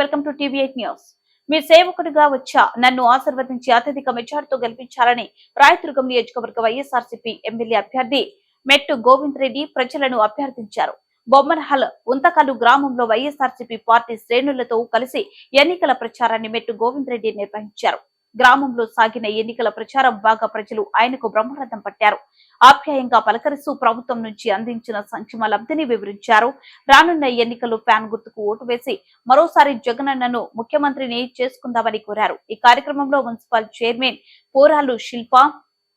Welcome to TV eight news. మీ సేవకుడిగా వచ్చా నన్ను ఆశీర్వదించి అత్యధిక మెజార్టీతో గెలిపించాలని రాయదుర్గం నియోజకవర్గ వైఎస్ఆర్సీపీ ఎమ్మెల్యే అభ్యర్థి మెట్టు గోవింద్ రెడ్డి ప్రజలను అభ్యర్థించారు. బొమ్మనహల్ ఉంతకల్లు గ్రామంలో వైఎస్ఆర్సీపీ పార్టీ శ్రేణులతో కలిసి ఎన్నికల ప్రచారాన్ని మెట్టు గోవింద్ రెడ్డి నిర్వహించారు. గ్రామంలో సాగిన ఎన్నికల ప్రచారం బాగా ప్రజలు ఆయనకు బ్రహ్మరథం పట్టారు. ఆప్యాయంగా పలకరిస్తూ ప్రభుత్వం నుంచి అందించిన సంక్షేమ లబ్ధిని వివరించారు. రానున్న ఎన్నికల్లో ఫ్యాన్ గుర్తుకు ఓటు వేసి మరోసారి జగనన్నను ముఖ్యమంత్రిని చేసుకుందామని కోరారు. ఈ కార్యక్రమంలో మున్సిపల్ చైర్మన్ పోరాలు శిల్ప,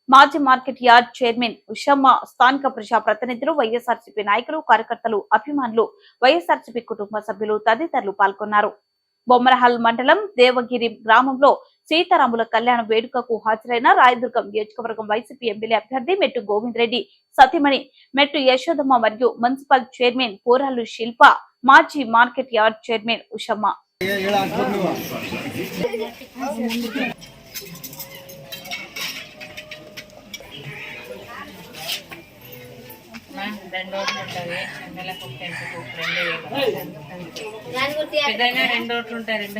మాజీ మార్కెట్ యార్డ్ చైర్మన్ ఉషమ్మ, స్థానిక ప్రజా ప్రతినిధులు, వైఎస్ఆర్సీపీ నాయకులు, కార్యకర్తలు, అభిమానులు, వైఎస్ఆర్సీపీ కుటుంబ సభ్యులు తదితరులు పాల్గొన్నారు. బొమ్మరహల్ మండలం దేవగిరి గ్రామంలో సీతారాముల కళ్యాణ వేడుకకు హాజరైన రాయదుర్గం నియోజకవర్గం వైసీపీ ఎమ్మెల్యే అభ్యర్థి మెట్టు గోవింద్ రెడ్డి సతీమణి మెట్టు యశోదమ్మ మరియు మున్సిపల్ చైర్మన్ పోరాలు శిల్ప, మాజీ మార్కెట్ యార్డ్ చైర్మన్ ఉషమ్మ. రెండు ఓట్లు ఉంటుంది నెలకు ఏదైనా రెండు ఓట్లు ఉంటాయి. రెండు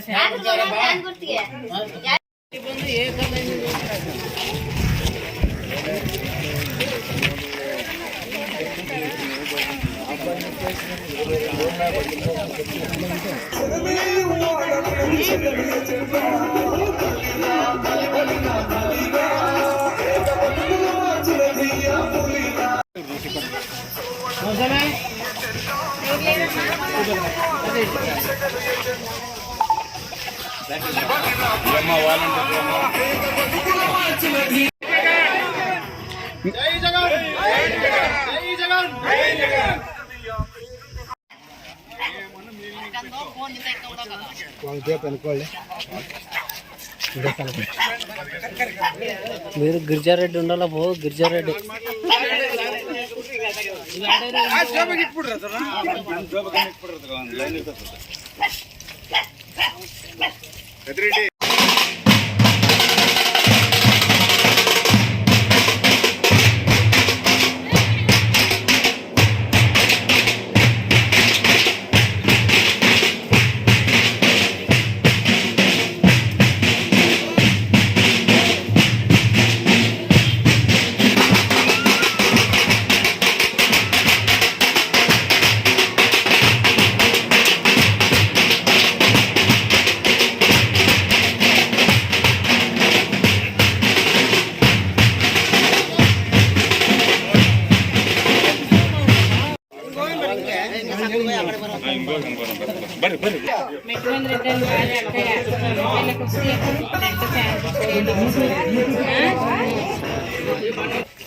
మీరు గిరిజారెడ్డి ఉండాలా పో గిరిజారెడ్డి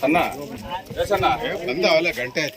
అన్నా గంట అయితే